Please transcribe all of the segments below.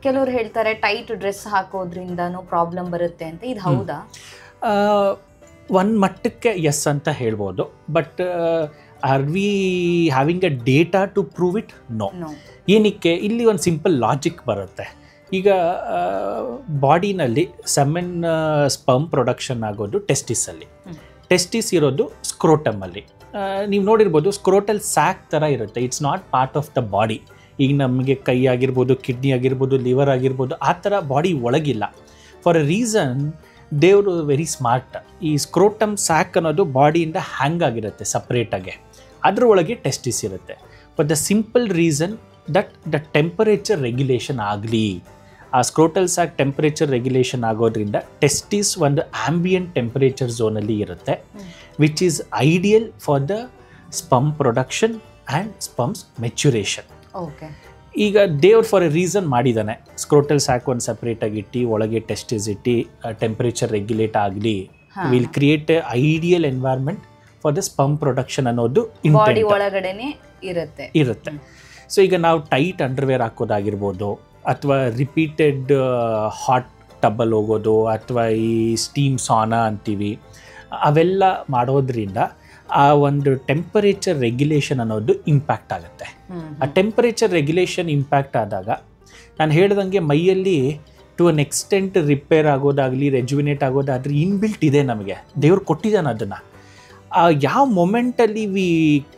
ಕೆಲವರು ಹೇಳ್ತಾರೆ tight dress ಹಾಕೋದ್ರಿಂದನೂ problem ಬರುತ್ತೆ ಅಂತ, ಇದು ಹೌದಾ? ಒಂದು ಮಟ್ಟಕ್ಕೆ ಎಸ್ ಅಂತ ಹೇಳ್ಬೋದು, but are we having a data to prove it? No. ಏನಕ್ಕೆ? ಇಲ್ಲಿ ಒಂದು ಸಿಂಪಲ್ ಲಾಜಿಕ್ ಬರುತ್ತೆ. ಈಗ ಬಾಡಿನಲ್ಲಿ ಸೆಮೆನ್ ಸ್ಪರ್ಮ್ ಪ್ರೊಡಕ್ಷನ್ ಆಗೋದು ಟೆಸ್ಟಿಸಲ್ಲಿ, ಟೆಸ್ಟಿಸ್ ಇರೋದು ಸ್ಕ್ರೋಟಮಲ್ಲಿ. ನೀವು ನೋಡಿರ್ಬೋದು ಸ್ಕ್ರೋಟಲ್ ಸ್ಯಾಕ್ ಥರ ಇರುತ್ತೆ, it's not part of the body. ಈಗ ನಮಗೆ ಕೈ ಆಗಿರ್ಬೋದು, ಕಿಡ್ನಿ ಆಗಿರ್ಬೋದು, ಲಿವರ್ ಆಗಿರ್ಬೋದು, ಆ ಥರ ಬಾಡಿ ಒಳಗಿಲ್ಲ. ಫಾರ್ ಎ ರೀಸನ್ ದೇವರು ವೆರಿ ಸ್ಮಾರ್ಟ್. ಈ ಸ್ಕ್ರೋಟಮ್ ಸ್ಯಾಕ್ ಅನ್ನೋದು ಬಾಡಿಯಿಂದ ಹ್ಯಾಂಗ್ ಆಗಿರುತ್ತೆ ಸಪ್ರೇಟಾಗೆ, ಅದರೊಳಗೆ ಟೆಸ್ಟಿಸ್ ಇರುತ್ತೆ. But the simple reason that the temperature regulation ಆಗಲಿ, ಆ ಸ್ಕ್ರೋಟಲ್ ಸ್ಯಾಕ್ ಟೆಂಪರೇಚರ್ ರೆಗ್ಯುಲೇಷನ್ ಆಗೋದ್ರಿಂದ ಟೆಸ್ಟಿಸ್ ಒಂದು ಆಂಬಿಯಂಟ್ ಟೆಂಪರೇಚರ್ ಝೋನಲ್ಲಿ ಇರುತ್ತೆ, which is ideal for the sperm production and sperms maturation. Okay. ಈಗ ದೇವ್ರು ಫಾರ್ ಎ ರೀಸನ್ ಮಾಡಿದ್ದಾನೆ, ಸ್ಕ್ರೋಟಲ್ ಸ್ಯಾಕ್ ಒಂದು ಸಪ್ರೇಟಾಗಿ ಇಟ್ಟು ಒಳಗೆ ಟೆಸ್ಟಿಸ್ ಇಟ್ಟು ಟೆಂಪರೇಚರ್ ರೆಗ್ಯುಲೇಟ್ ಆಗಲಿ, will create a ideal environment for the sperm production ಅನ್ನೋದು ಬಾಡಿ ಒಳಗಡೆನೆ ಇರುತ್ತೆ. ಸೊ ಈಗ ನಾವು ಟೈಟ್ ಅಂಡರ್ವೇರ್ ಹಾಕೋದಾಗಿರ್ಬೋದು, ಅಥವಾ ರಿಪೀಟೆಡ್ ಹಾಟ್ ಟಬ್ಬಲ್ಲಿ ಹೋಗೋದು, ಅಥವಾ ಈ ಸ್ಟೀಮ್ ಸಾನಾ ಅಂತೀವಿ, ಅವೆಲ್ಲ ಮಾಡೋದ್ರಿಂದ ಆ ಒಂದು ಟೆಂಪರೇಚರ್ ರೆಗ್ಯುಲೇಷನ್ ಅನ್ನೋದು ಇಂಪ್ಯಾಕ್ಟ್ ಆಗುತ್ತೆ. ಆ ಟೆಂಪರೇಚರ್ ರೆಗ್ಯುಲೇಷನ್ ಇಂಪ್ಯಾಕ್ಟ್ ಆದಾಗ ನಾನು ಹೇಳ್ದಂಗೆ ಮೈಯಲ್ಲಿ ಟು ಅನ್ ಎಕ್ಸ್ಟೆಂಟ್ ರಿಪೇರ್ ಆಗೋದಾಗಲಿ, ರೆಜ್ಯುವಿನೇಟ್ ಆಗೋದಾದ್ರೆ ಇನ್ಬಿಲ್ಟ್ ಇದೆ, ನಮಗೆ ದೇವ್ರು ಕೊಟ್ಟಿದ್ದಾನೆ ಅದನ್ನು. ಯಾವ ಮೊಮೆಂಟಲ್ಲಿ we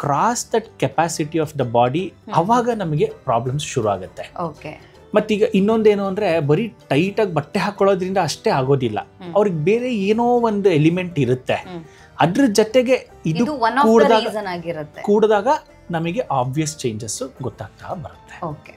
cross that capacity of the body, ಆವಾಗ ನಮಗೆ ಪ್ರಾಬ್ಲಮ್ಸ್ ಶುರು ಆಗುತ್ತೆ. ಓಕೆ. ಮತ್ತೀಗ ಇನ್ನೊಂದೇನು ಅಂದರೆ, ಬರೀ ಟೈಟಾಗಿ ಬಟ್ಟೆ ಹಾಕೊಳ್ಳೋದ್ರಿಂದ ಅಷ್ಟೇ ಆಗೋದಿಲ್ಲ, ಅವ್ರಿಗೆ ಬೇರೆ ಏನೋ ಒಂದು ಎಲಿಮೆಂಟ್ ಇರುತ್ತೆ, ಅದ್ರ ಜೊತೆಗೆ ಇದು ಕೂಡಿದಾಗ ನಮಗೆ ಆಬ್ವಿಯಸ್ ಚೇಂಜಸ್ ಗೊತ್ತಾಗ್ತಾ ಬರುತ್ತೆ. ಓಕೆ.